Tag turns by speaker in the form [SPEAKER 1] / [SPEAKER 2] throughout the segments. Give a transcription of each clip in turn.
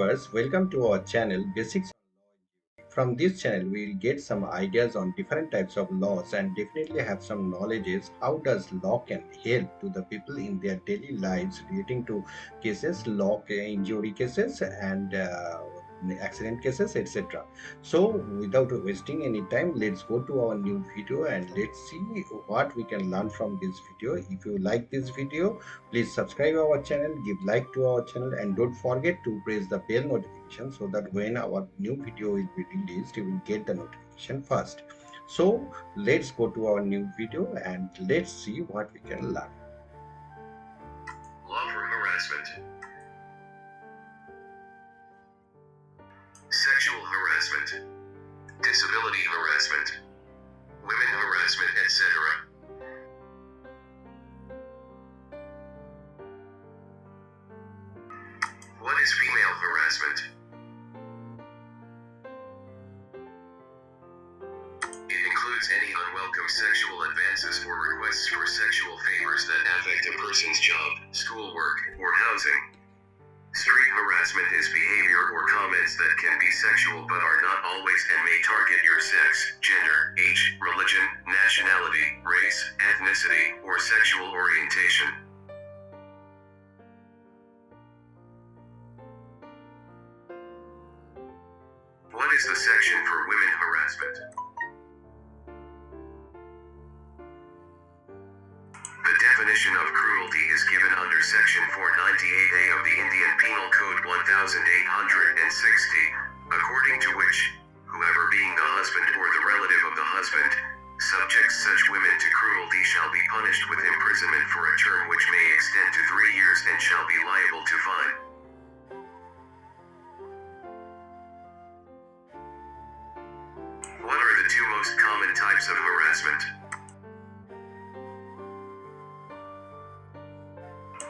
[SPEAKER 1] viewers, welcome to our channel Basics. From this channel, we will get some ideas on different types of laws and definitely have some knowledges. How does law can help to the people in their daily lives relating to cases, law injury cases, and accident cases, etc. So, without wasting any time, let's go to our new video and let's see what we can learn from this video. If you like this video, please subscribe our channel, give like to our channel, and don't forget to press the bell notification so that when our new video will be released, you will get the notification first. So let's go to our new video and let's see what we can learn.
[SPEAKER 2] Law for harassment. Sexual harassment. Disability harassment. Women harassment, etc. What is female harassment? It includes any unwelcome sexual advances or requests for sexual favors that affect a person's job, schoolwork, or housing. Street harassment is behavior or comments that can be sexual but are not always and may target your sex, gender, age, religion, nationality, race, ethnicity, or sexual orientation. What is the section for women harassment? The definition of cruelty is given under Section 498A of the Indian Penal Code 1860, according to which, whoever being the husband or the relative of the husband, subjects such women to cruelty shall be punished with imprisonment for a term which may extend to 3 years and shall be liable to fine. What are the two most common types of harassment?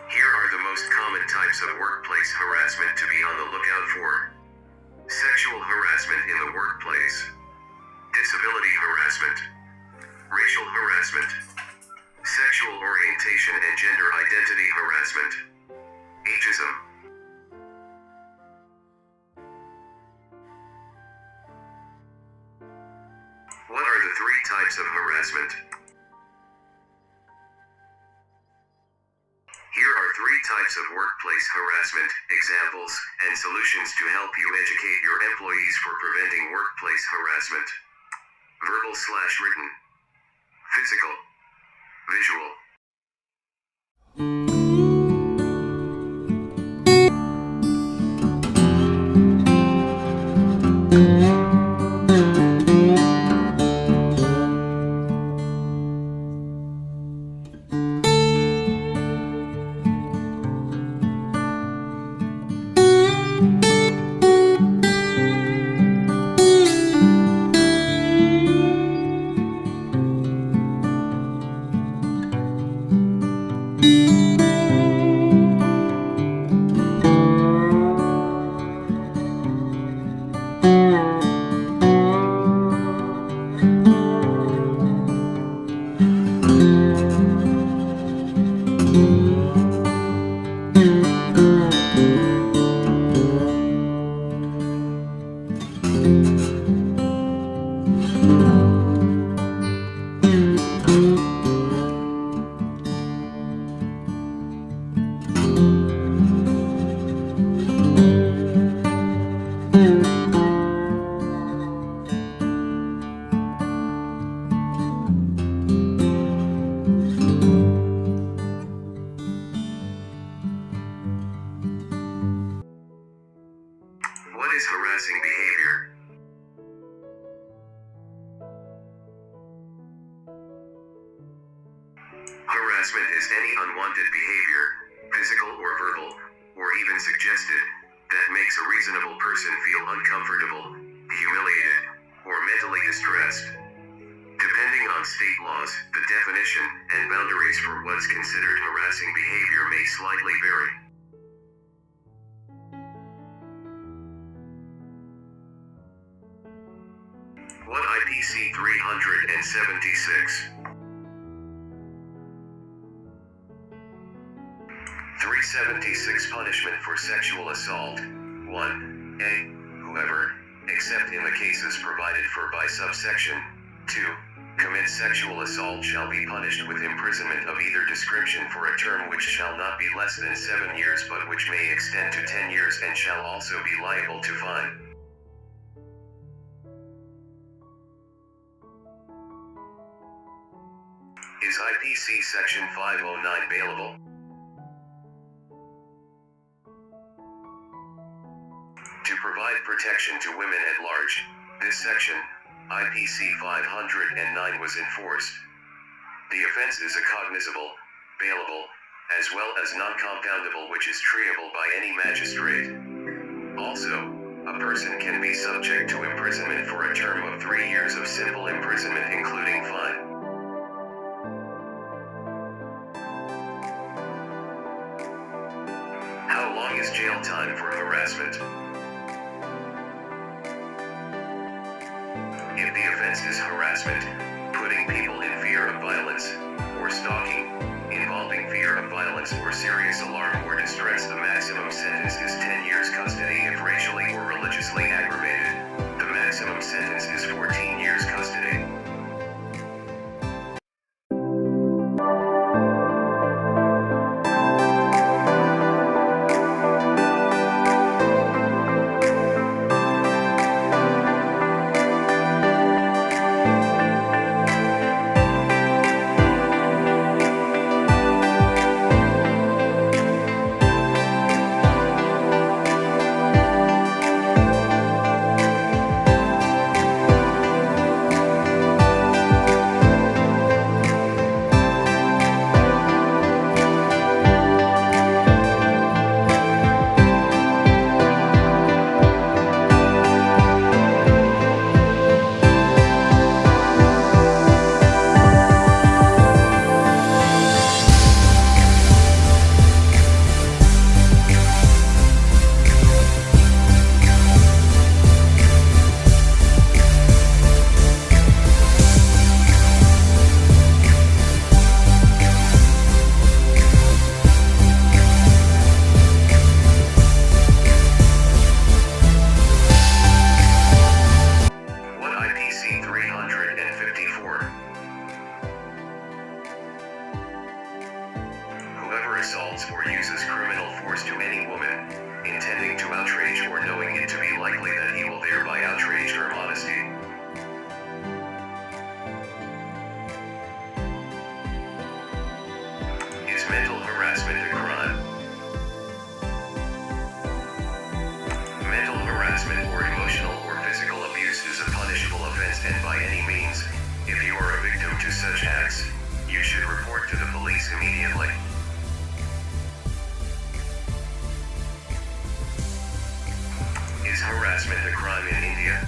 [SPEAKER 2] Here are the most common types of workplace harassment to be on the lookout for. Sexual harassment in the workplace. Disability harassment. Racial harassment. Sexual orientation and gender identity harassment. Ageism. What are the three types of harassment? Here are three types of workplace harassment, examples, and solutions to help you educate your employees for preventing workplace harassment. Verbal/written. Physical. Visual. What is harassing behavior? Harassment is any unwanted behavior, physical or verbal, or even suggested, that makes a reasonable person feel uncomfortable, humiliated, or mentally distressed. Depending on state laws, the definition and boundaries for what's considered harassing behavior may slightly vary. What IPC 376? 376 Punishment for sexual assault. 1. A. Whoever, except in the cases provided for by subsection 2, commits sexual assault shall be punished with imprisonment of either description for a term which shall not be less than 7 years but which may extend to 10 years and shall also be liable to fine. Is IPC Section 509 bailable? To provide protection to women at large, this section, IPC 509, was enforced. The offense is a cognizable, bailable, as well as non-compoundable which is treatable by any magistrate. Also, a person can be subject to imprisonment for a term of 3 years of simple imprisonment including fine. How long is jail time for harassment? If the offense is harassment, putting people in fear of violence, or stalking, involving fear of violence or serious alarm or distress, the maximum sentence is 10 years custody. If racially or religiously aggravated, the maximum sentence is 14 years custody. Assaults or uses criminal force to any woman, intending to outrage or knowing it to be likely that he will thereby outrage her modesty. Is mental harassment a crime? Mental harassment or emotional or physical abuse is a punishable offense, and by any means, if you are a victim to such acts, you should report to the police immediately. Is harassment a crime in India?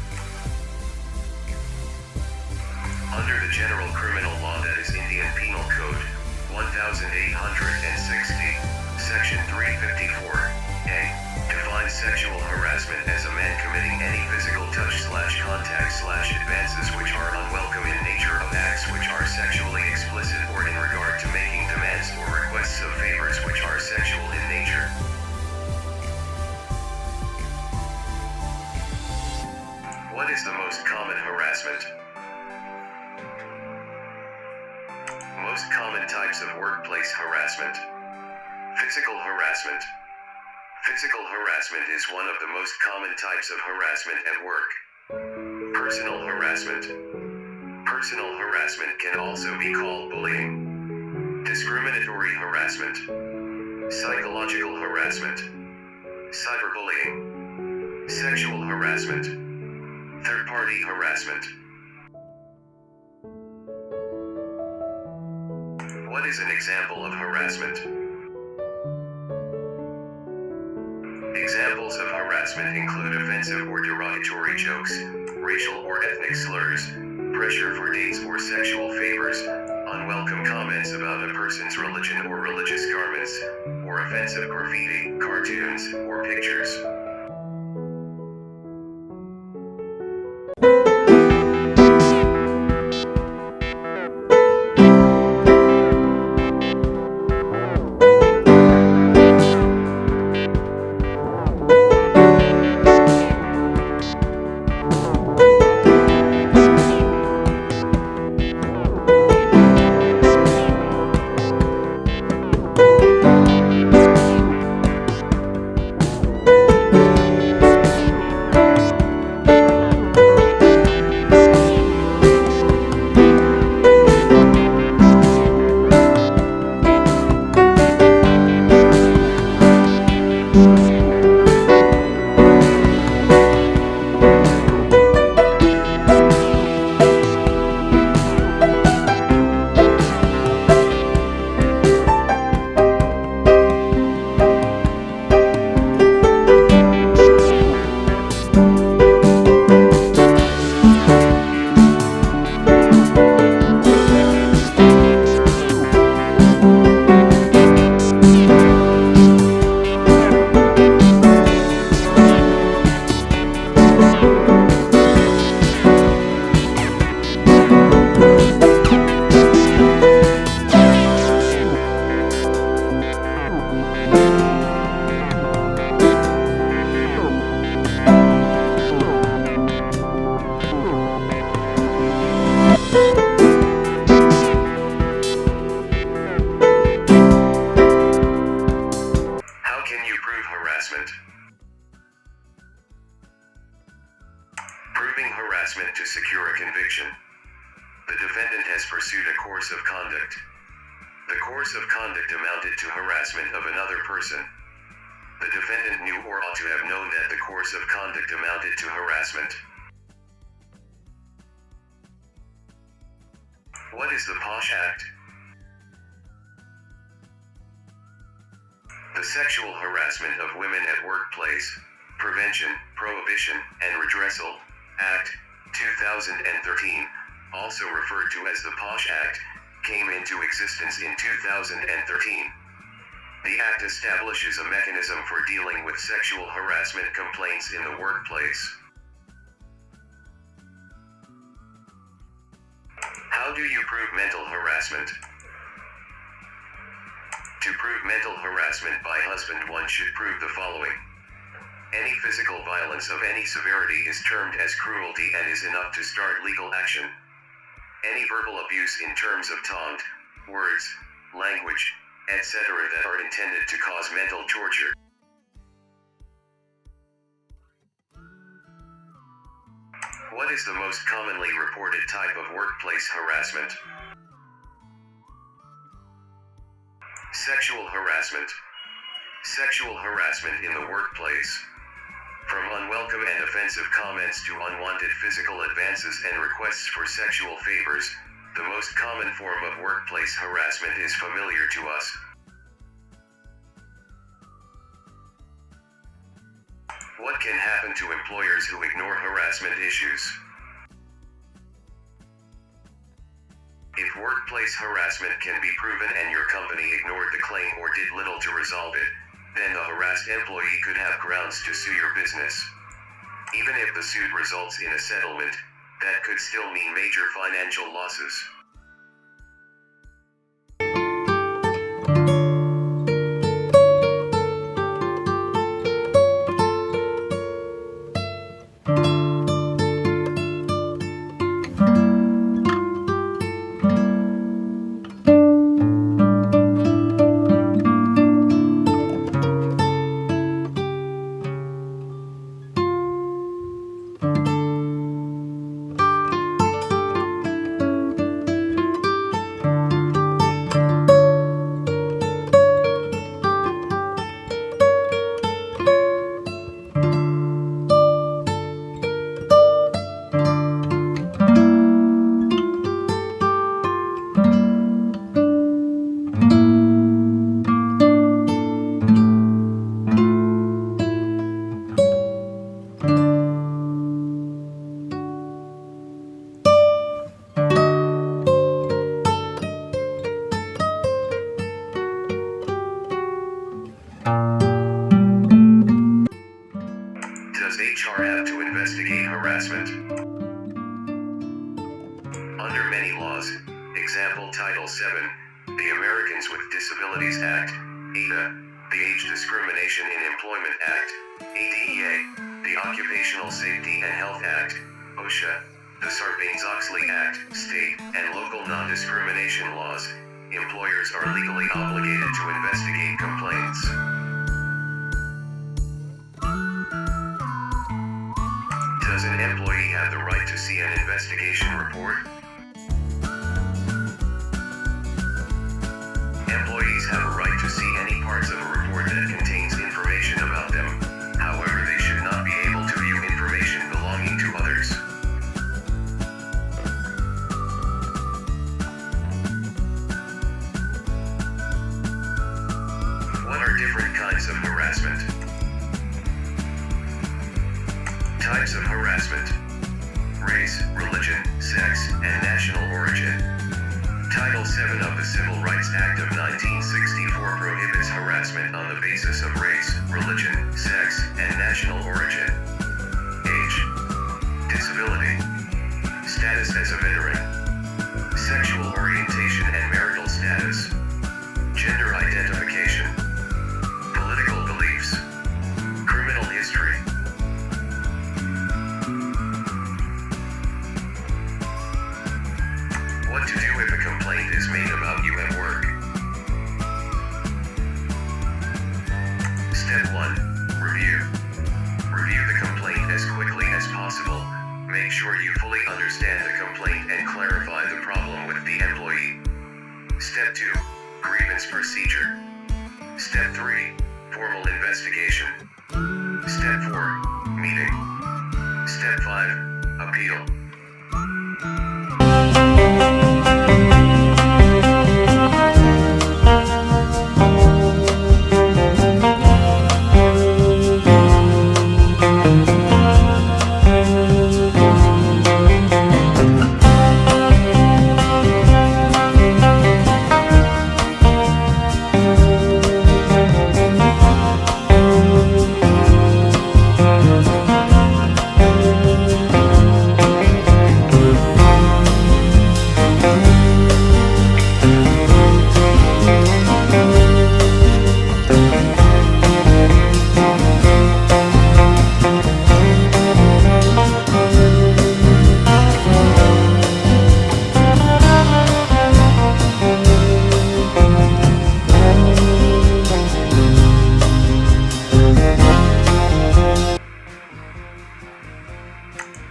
[SPEAKER 2] Under the General Criminal Law, that is Indian Penal Code, 1860, Section 354A, defines sexual harassment as a man committing any physical touch/contact/advances which are unwelcome in nature, of acts which are sexually explicit, or in regard to making demands or requests of favors which are sexual in nature. What is the most common harassment? Most common types of workplace harassment. Physical harassment. Physical harassment is one of the most common types of harassment at work. Personal harassment. Personal harassment can also be called bullying. Discriminatory harassment. Psychological harassment. Cyberbullying. Sexual harassment. Third-party harassment. What is an example of harassment? Examples of harassment include offensive or derogatory jokes, racial or ethnic slurs, pressure for dates or sexual favors, unwelcome comments about a person's religion or religious garments, or offensive graffiti, cartoons, or pictures. The defendant has pursued a course of conduct. The course of conduct amounted to harassment of another person. The defendant knew or ought to have known that the course of conduct amounted to harassment. What is the POSH Act? The Sexual Harassment of Women at Workplace, Prevention, Prohibition, and Redressal Act, 2013, also referred to as the POSH Act, came into existence in 2013. The Act establishes a mechanism for dealing with sexual harassment complaints in the workplace. How do you prove mental harassment? To prove mental harassment by husband, one should prove the following. Any physical violence of any severity is termed as cruelty and is enough to start legal action. Any verbal abuse in terms of taunt, words, language, etc. that are intended to cause mental torture. What is the most commonly reported type of workplace harassment? Sexual harassment. Sexual harassment in the workplace. From unwelcome and offensive comments to unwanted physical advances and requests for sexual favors, the most common form of workplace harassment is familiar to us. What can happen to employers who ignore harassment issues? If workplace harassment can be proven and your company ignored the claim or did little to resolve it, then the harassed employee could have grounds to sue your business. Even if the suit results in a settlement, that could still mean major financial losses. Does HR have to investigate harassment? Under many laws, example Title VII, the Americans with Disabilities Act, ADA, the Age Discrimination in Employment Act, ADEA, the Occupational Safety and Health Act, OSHA, the Sarbanes-Oxley Act, state and local non-discrimination laws, employers are legally obligated to investigate complaints. Does an employee have the right to see an investigation report? Employees have a right to see any parts of a report that contains information about them. However, they should not be able to view information belonging to others. What are different kinds of harassment? Types of harassment: race, religion, sex, and national origin. Title VII of the Civil Rights Act of 1964 prohibits harassment on the basis of race, religion, sex, and national origin. Age, disability, status as a veteran, sexual orientation and marital status, gender identification, political beliefs, criminal history. What to do if a complaint is made about you at work. Step 1. Review. Review the complaint as quickly as possible. Make sure you fully understand the complaint and clarify the employee. Step 2. Grievance procedure. Step 3. Formal investigation. Step 4. Meeting. Step 5. Appeal.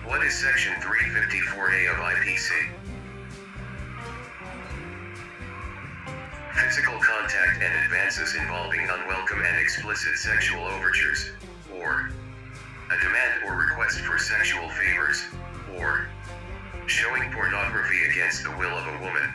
[SPEAKER 2] What is Section 354A of IPC? Physical contact and advances involving unwelcome and explicit sexual overtures, or a demand or request for sexual favors, or showing pornography against the will of a woman.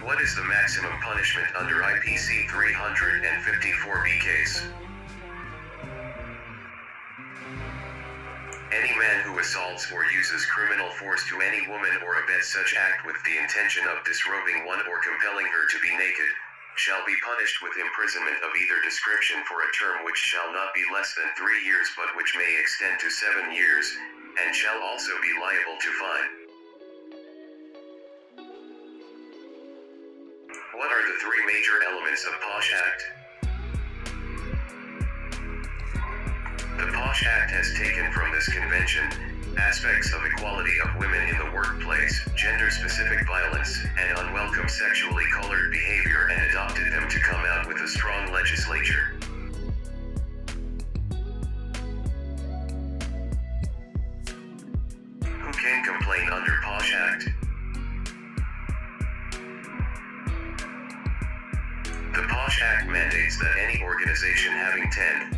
[SPEAKER 2] What is the maximum punishment under IPC 354B case? Any man who assaults or uses criminal force to any woman or abets such act with the intention of disrobing one or compelling her to be naked, shall be punished with imprisonment of either description for a term which shall not be less than 3 years but which may extend to 7 years, and shall also be liable to fine. What are the 3 major elements of POSH Act? The POSH Act has taken from this convention aspects of equality of women in the workplace, gender-specific violence, and unwelcome sexually colored behavior and adopted them to come out with a strong legislature. Who can complain under POSH Act? The POSH Act mandates that any organization having 10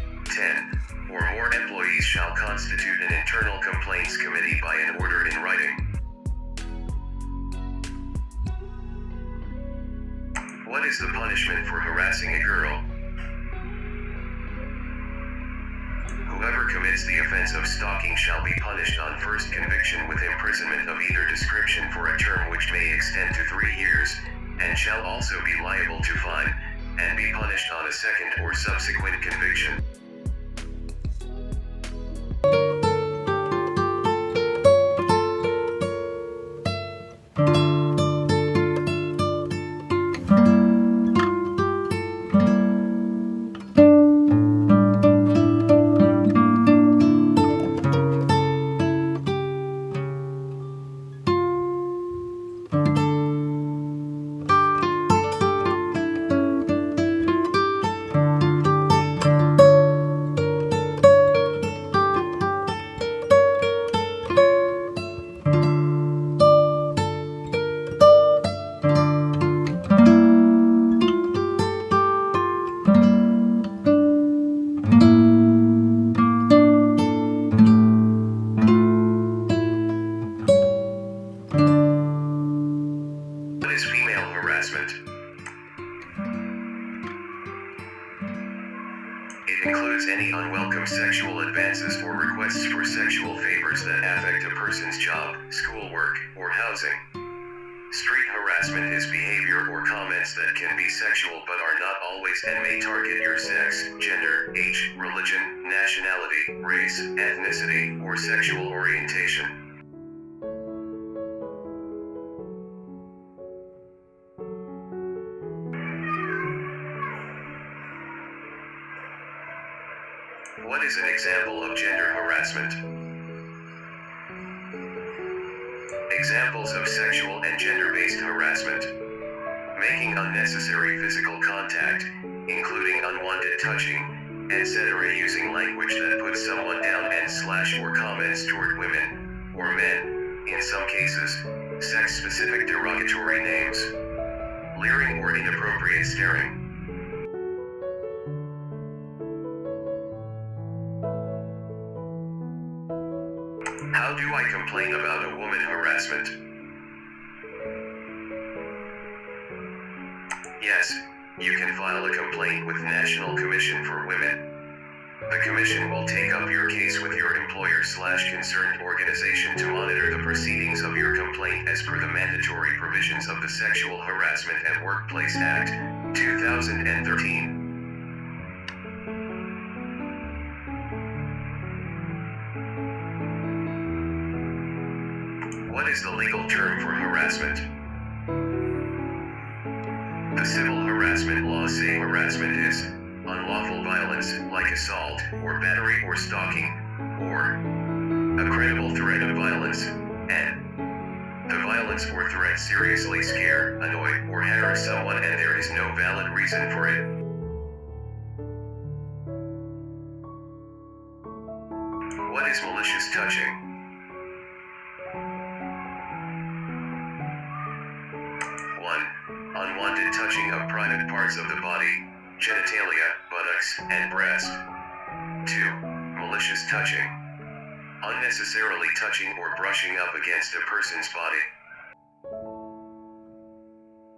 [SPEAKER 2] or more employees shall constitute an internal complaints committee by an order in writing. What is the punishment for harassing a girl? Whoever commits the offense of stalking shall be punished on first conviction with imprisonment of either description for a term which may extend to 3 years, and shall also be liable to fine, and be punished on a second or subsequent conviction. What is female harassment? It includes any unwelcome sexual advances or requests for sexual favors that affect a person's job, schoolwork, or housing. Street harassment is behavior or comments that can be sexual but are not always and may target your sex, gender, age, religion, nationality, race, ethnicity, or sexual orientation. What is an example of gender harassment? Examples of sexual and gender-based harassment. Making unnecessary physical contact, including unwanted touching, etc. using language that puts someone down and slash or comments toward women, or men, in some cases, sex-specific derogatory names, leering or inappropriate staring. How do I complain about a woman harassment? Yes, you can file a complaint with National Commission for Women. The commission will take up your case with your employer/concerned organization to monitor the proceedings of your complaint as per the mandatory provisions of the Sexual Harassment at Workplace Act, 2013. What is the legal term for harassment? The civil harassment laws say harassment is unlawful violence, like assault, or battery or stalking, or a credible threat of violence, and the violence or threat seriously scare, annoy, or harass someone and there is no valid reason for it. What is malicious touching? Unwanted touching of private parts of the body, genitalia, buttocks, and breast. 2. Malicious touching. Unnecessarily touching or brushing up against a person's body.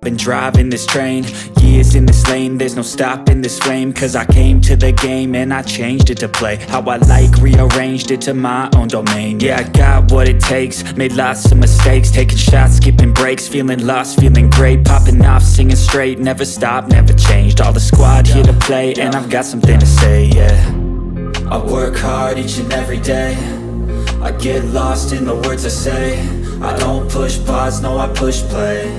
[SPEAKER 3] Been driving this train, years in this lane, there's no stopping this flame. Cause I came to the game and I changed it to play how I like, rearranged it to my own domain. Yeah, I got what it takes, made lots of mistakes, taking shots, skipping breaks, feeling lost, feeling great, popping off, singing straight, never stopped, never changed. All the squad here to play and I've got something to say, yeah. I work hard each and every day, I get lost in the words I say. I don't push pause, no I push play.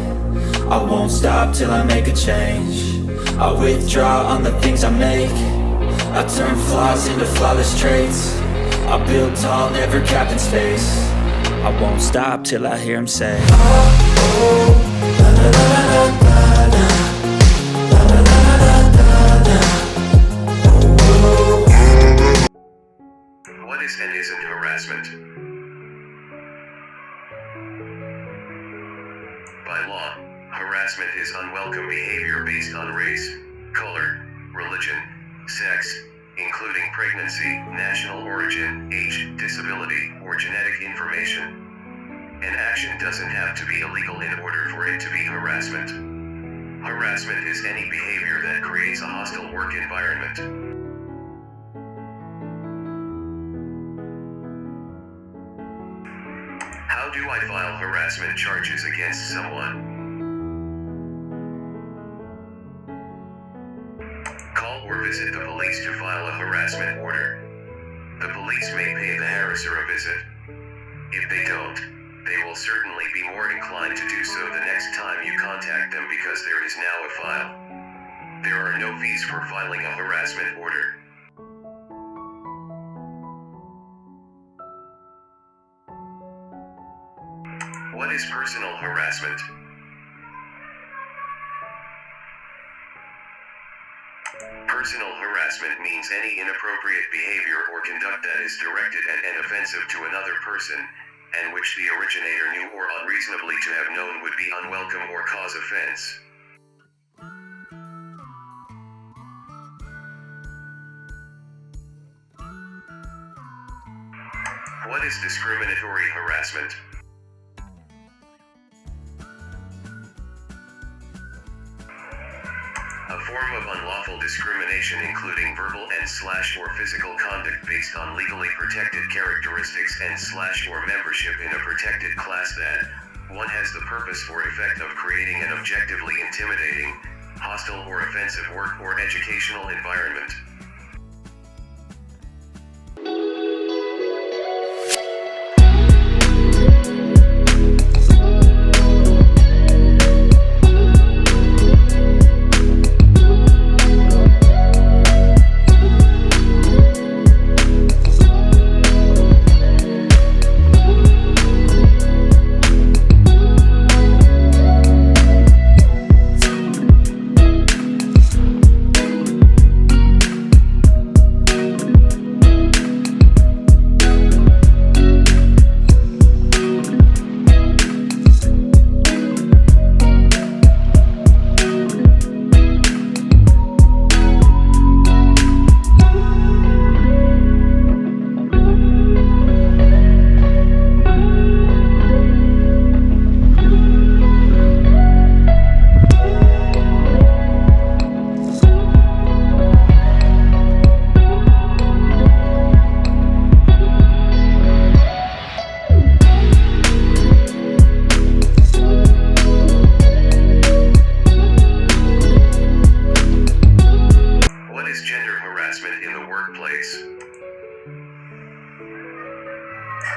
[SPEAKER 3] I won't stop till I make a change. I withdraw on the things I make. I turn flaws into flawless traits. I build tall, never capped in space. I won't stop till I hear him say, oh, oh, la, la, la, la, la, la, la, la, la, la, la, oh, oh.
[SPEAKER 2] What is and isn't harassment? By law, harassment is unwelcome behavior based on race, color, religion, sex, including pregnancy, national origin, age, disability, or genetic information. An action doesn't have to be illegal in order for it to be harassment. Harassment is any behavior that creates a hostile work environment. How do I file harassment charges against someone? Call or visit the police to file a harassment order. The police may pay the harasser a visit. If they don't, they will certainly be more inclined to do so the next time you contact them because there is now a file. There are no fees for filing a harassment order. What is personal harassment? Personal harassment means any inappropriate behavior or conduct that is directed at and offensive to another person, and which the originator knew or unreasonably to have known would be unwelcome or cause offense. What is discriminatory harassment? A form of unlawful discrimination including verbal and/slash or physical conduct based on legally protected characteristics and/slash or membership in a protected class that, one, has the purpose or effect of creating an objectively intimidating, hostile or offensive work or educational environment.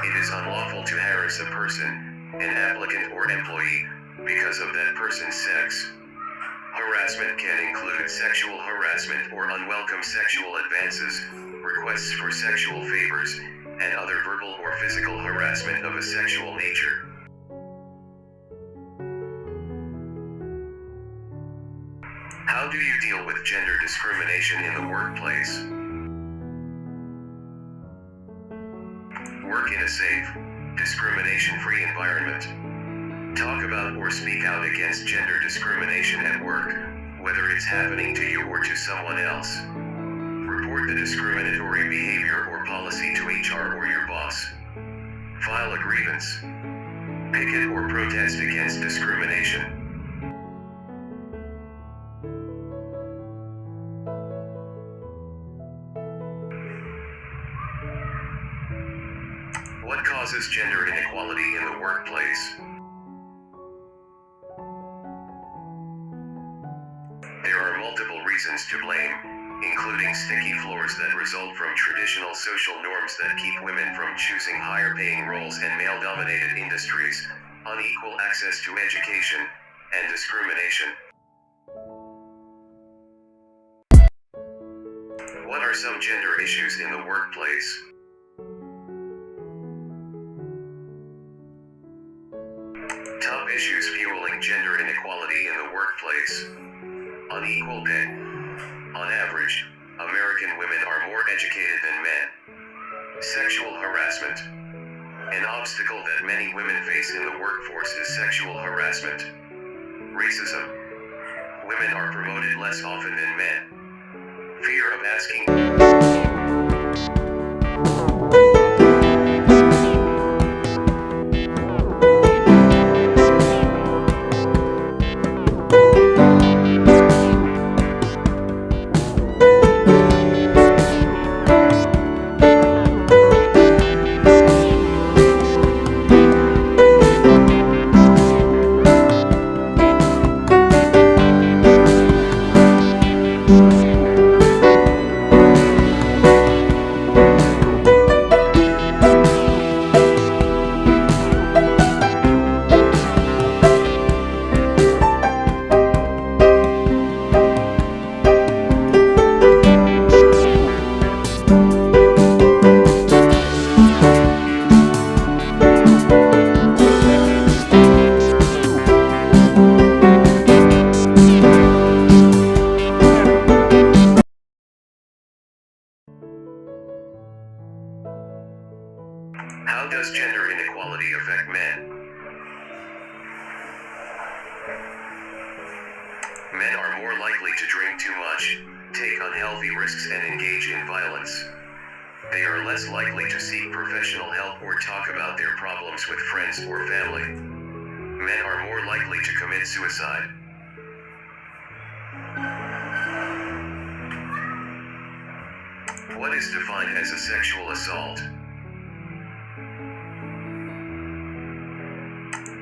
[SPEAKER 2] It is unlawful to harass a person, an applicant or employee, because of that person's sex. Harassment can include sexual harassment or unwelcome sexual advances, requests for sexual favors, and other verbal or physical harassment of a sexual nature. How do you deal with gender discrimination in the workplace? Work in a safe, discrimination-free environment. Talk about or speak out against gender discrimination at work, whether it's happening to you or to someone else. Report the discriminatory behavior or policy to HR or your boss. File a grievance. Picket or protest against discrimination. What causes gender inequality in the workplace? There are multiple reasons to blame, including sticky floors that result from traditional social norms that keep women from choosing higher-paying roles and male-dominated industries, unequal access to education, and discrimination. What are some gender issues in the workplace? Top issues fueling gender inequality in the workplace. Unequal pay. On average, American women are more educated than men. Sexual harassment. An obstacle that many women face in the workforce is sexual harassment. Racism. Women are promoted less often than men. Fear of asking. How does gender inequality affect men? Men are more likely to drink too much, take unhealthy risks and engage in violence. They are less likely to seek professional help or talk about their problems with friends or family. Men are more likely to commit suicide. What is defined as a sexual assault?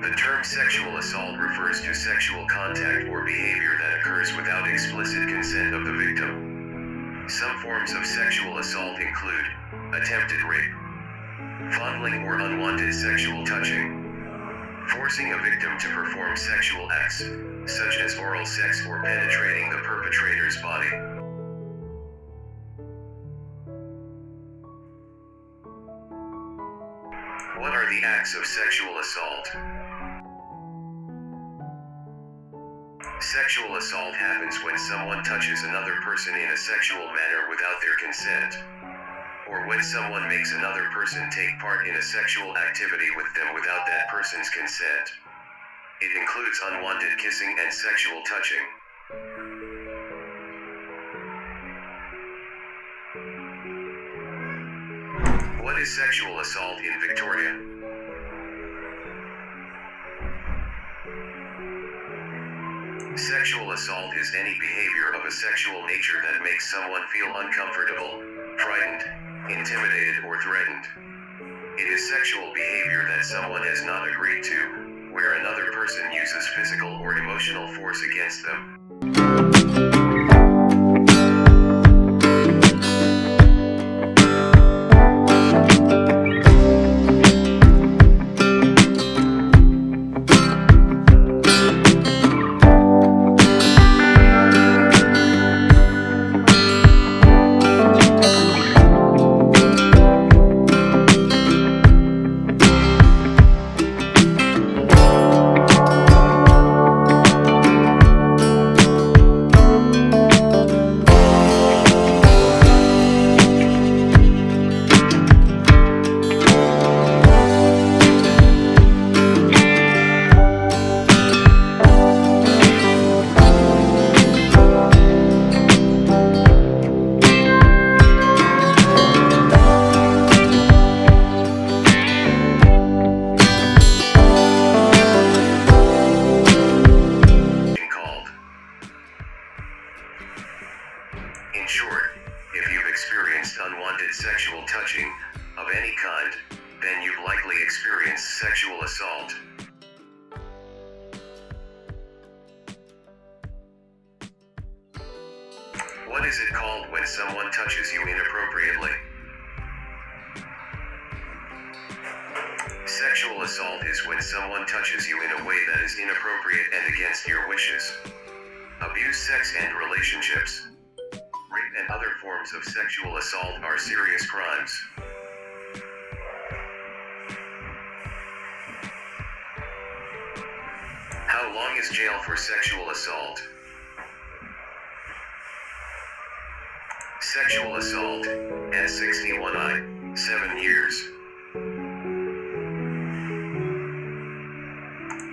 [SPEAKER 2] The term sexual assault refers to sexual contact or behavior that occurs without explicit consent of the victim. Some forms of sexual assault include attempted rape, fondling or unwanted sexual touching, forcing a victim to perform sexual acts, such as oral sex or penetrating the perpetrator's body. What are the acts of sexual assault? Sexual assault happens when someone touches another person in a sexual manner without their consent, or when someone makes another person take part in a sexual activity with them without that person's consent. It includes unwanted kissing and sexual touching. What is sexual assault in Victoria? Sexual assault is any behavior of a sexual nature that makes someone feel uncomfortable, frightened, intimidated, or threatened. It is sexual behavior that someone has not agreed to, where another person uses physical or emotional force against them. sexual touching of any kind, then you've likely experienced sexual assault. What is it called when someone touches you inappropriately? Sexual assault is when someone touches you in a way that is inappropriate and against your wishes. Abuse, sex, and relationships. Rape and other forms of sexual assault are serious crimes. How long is jail for sexual assault? Sexual assault, S61I, 7 years.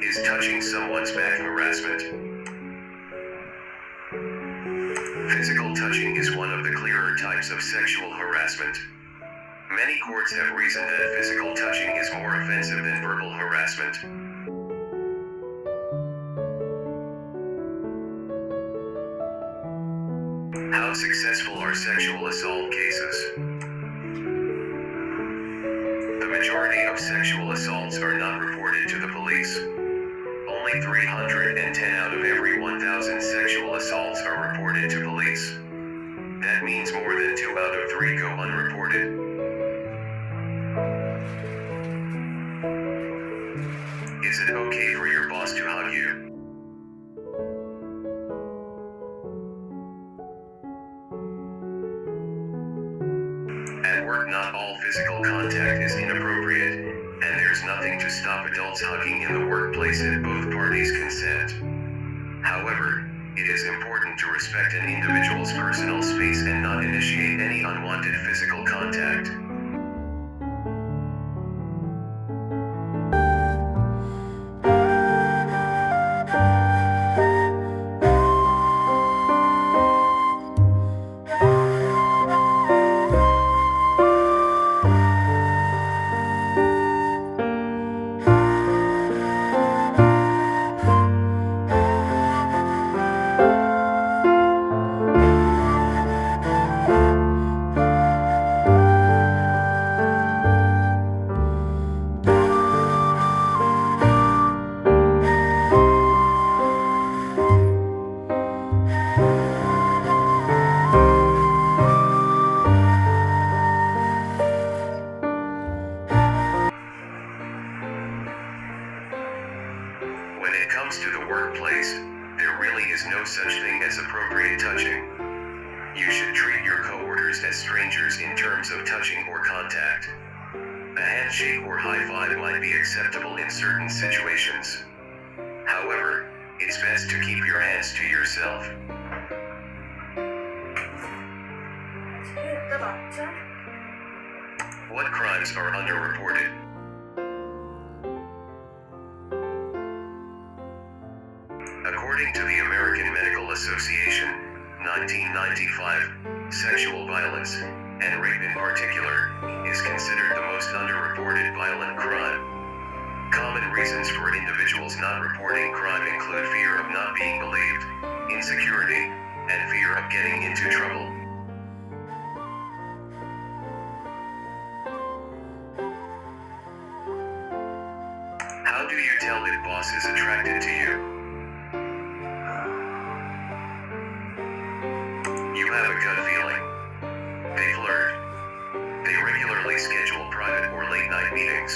[SPEAKER 2] Is touching someone's back harassment? Physical touching is one of the clearer types of sexual harassment. Many courts have reasoned that physical touching is more offensive than verbal harassment. How successful are sexual assault cases? The majority of sexual assaults are not reported to the police. Only 310 out of every 1,000 sexual assaults are reported to police. That means more than 2 out of 3 go unreported. Is it okay for your boss to hug you? At work, not all physical contact is inappropriate, and there's nothing to stop adults hugging in the workplace if both parties consent. However, it is important to respect an individual's personal space and not initiate any unwanted physical contact. When it comes to the workplace, there really is no such thing as appropriate touching. You should treat your coworkers as strangers in terms of touching or contact. A handshake or high five might be acceptable in certain situations. However, it's best to keep your hands to yourself. What crimes are underreported? According to the American Medical Association, 1995, sexual violence, and rape in particular, is considered the most underreported violent crime. Common reasons for individuals not reporting crime include fear of not being believed, insecurity, and fear of getting into trouble. How do you tell if boss is attracted to you? You have a gut feeling. They flirt. They regularly schedule private or late night meetings.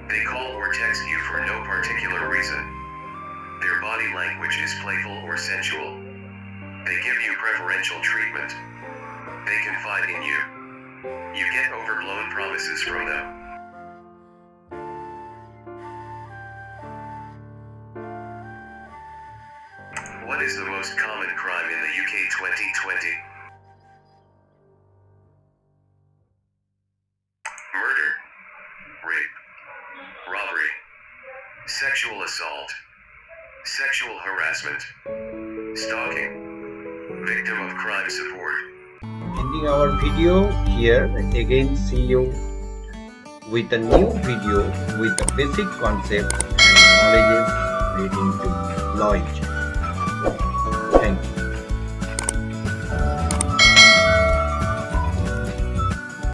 [SPEAKER 2] They call or text you for no particular reason. Their body language is playful or sensual. They give you preferential treatment. They confide in you. You get overblown promises from them. What is the most common crime in the UK 2020? Murder, rape, robbery, sexual assault, sexual harassment, stalking, victim of crime support.
[SPEAKER 1] Ending our video here. Again, see you with a new video with the basic concepts and knowledges relating to law.